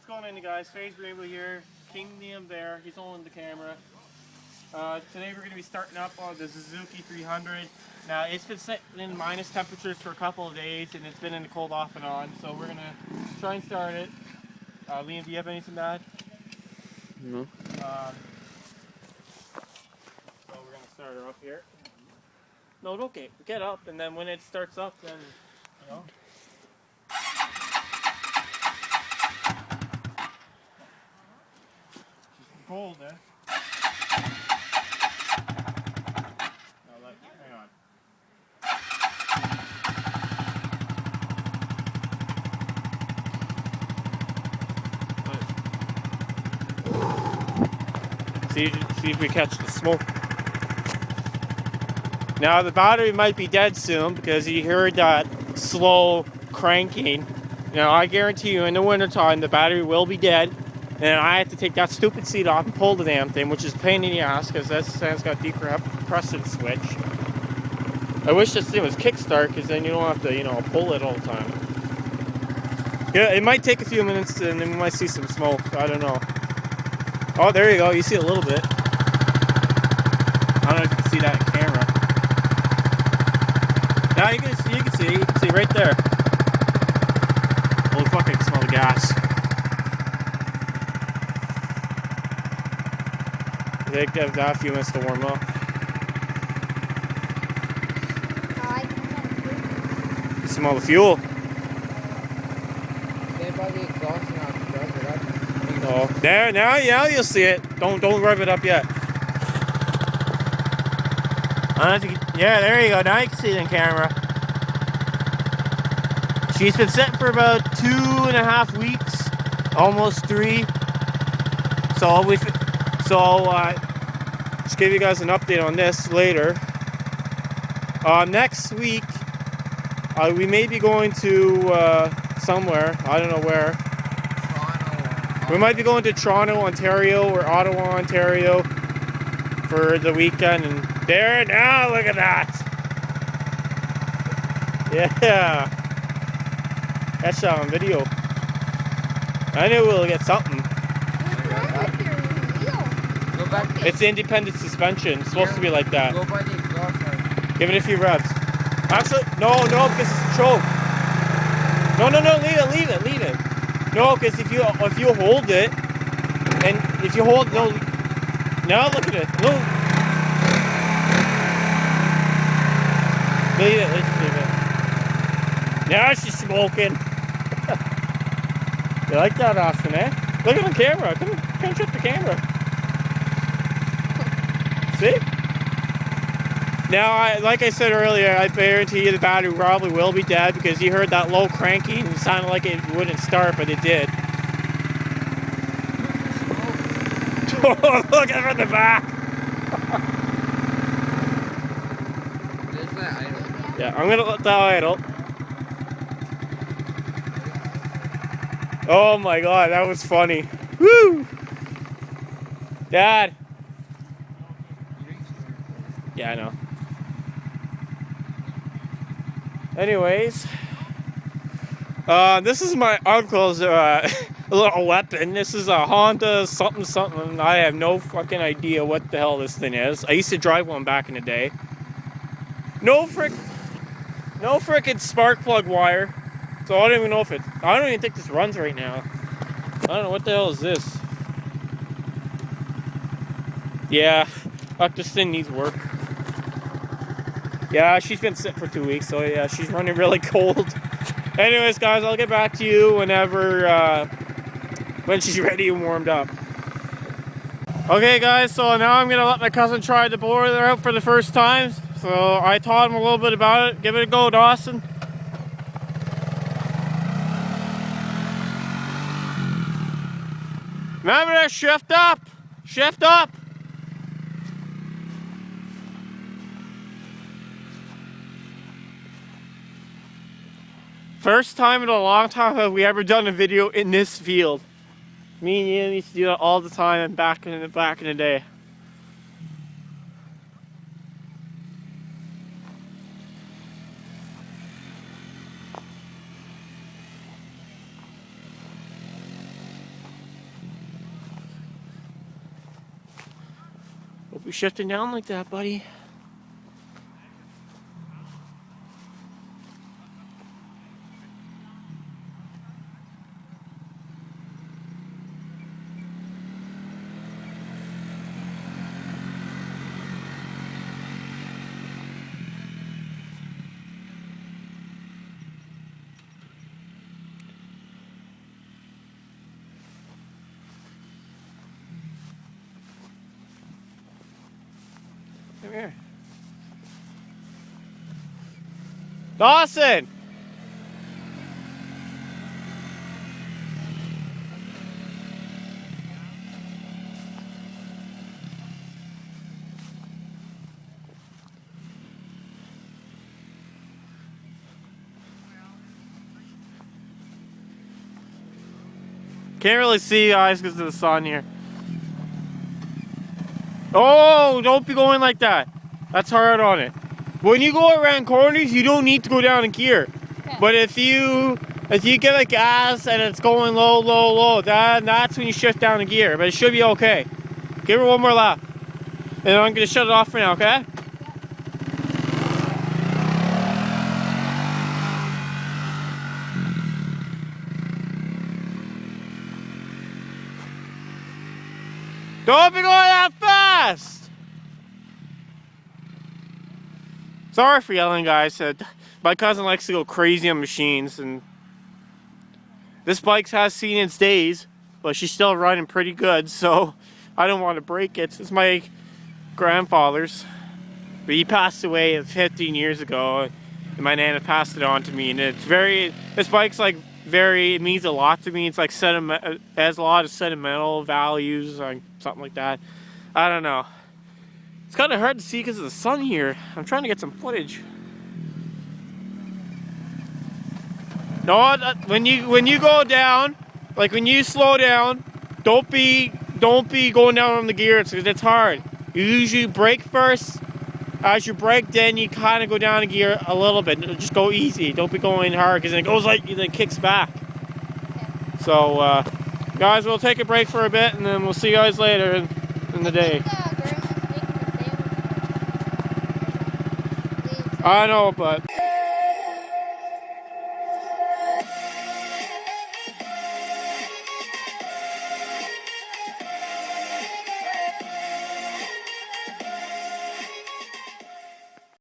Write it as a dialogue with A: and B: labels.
A: going on, you guys? Phase Rainbow here, Kingdom there. He's holding the camera. Today we're going to be starting up on the Suzuki 300. Now it's been set in minus temperatures for a couple of days, and it's been in the cold off and on. So we're going to try and start it. Liam, do you have anything to add?
B: No.
A: So we're going to start her up here. No, okay. Get up, and then when it starts up, then you know. Cold, eh? No, hang on. See if we catch the smoke. Now the battery might be dead soon because you heard that slow cranking. Now I guarantee you in the wintertime the battery will be dead. And I have to take that stupid seat off and pull the damn thing, which is a pain in the ass because that thing's got decompression switch. I wish this thing was kickstart because then you don't have to, you know, pull it all the time. Yeah, it might take a few minutes and then we might see some smoke. I don't know. Oh, there you go. You see a little bit. I don't know if you can see that in camera. Now you can see right there. Holy fuck, I can smell the gas. They give that a few minutes to warm up. You smell the fuel. Oh, there, now you'll see it. Don't rev it up yet. Yeah, there you go. Now you can see it in camera. She's been sitting for about 2.5 weeks, almost 3. So just give you guys an update on this later. Next week, we may be going to somewhere. I don't know where. We might be going to Toronto, Ontario, or Ottawa, Ontario for the weekend. And there now, look at that. Yeah. That's on video. I knew we'll get something. It's independent suspension. It's supposed to be like that. Give it a few revs. Actually, no, because it's a choke. No, leave it. No, because if you hold it, and if you hold, no, now look at it. No. Leave it. Now she's smoking. You like that, Austin, eh? Look at the camera. Come check the camera. See? Now, like I said earlier, I guarantee you the battery probably will be dead because you heard that low cranking. It sounded like it wouldn't start, but it did. Oh, look at it from the back. Yeah, I'm going to let that idle. Oh my god, that was funny. Woo! Dad. Yeah, I know. Anyways, this is my uncle's little weapon. This is a Honda something. I have no fucking idea what the hell this thing is. I used to drive one back in the day. No frickin' spark plug wire. So I don't even know if I don't even think this runs right now. I don't know what the hell is this. Yeah, fuck, this thing needs work. Yeah, she's been sick for 2 weeks, so yeah, she's running really cold. Anyways, guys, I'll get back to you when she's ready and warmed up. Okay, guys, so now I'm gonna let my cousin try the boiler out for the first time. So I taught him a little bit about it. Give it a go, Dawson. Remember to shift up. Shift up. First time in a long time have we ever done a video in this field. Me and Ian used to do that all the time and back in the day. You're shifting down like that, buddy. Come here. Dawson! Can't really see you guys because of the sun here. Oh, don't be going like that. That's hard on it. When you go around corners, you don't need to go down in gear.
C: Okay.
A: But if you get like gas and it's going low, low, low, that's when you shift down in gear. But it should be okay. Give her one more lap. And I'm gonna shut it off for now, okay? Don't be going that fast! Sorry for yelling, guys. My cousin likes to go crazy on machines, and this bike has seen its days, but she's still running pretty good, so I don't want to break it. It's my grandfather's, but he passed away 15 years ago, and my nana passed it on to me, and this bike's like it means a lot to me. It's like it has a lot of sentimental values, like something like that. I don't know. It's kind of hard to see because of the sun here. I'm trying to get some footage. No, when you go down, like when you slow down, don't be going down on the gears because it's hard. You usually brake first. As you brake, then you kind of go down a gear a little bit. Just go easy. Don't be going hard because then it goes then it kicks back.
C: Okay.
A: So, guys, we'll take a break for a bit and then we'll see you guys later in the day.
C: I think, grandma's making the sandwich.
A: I know, but.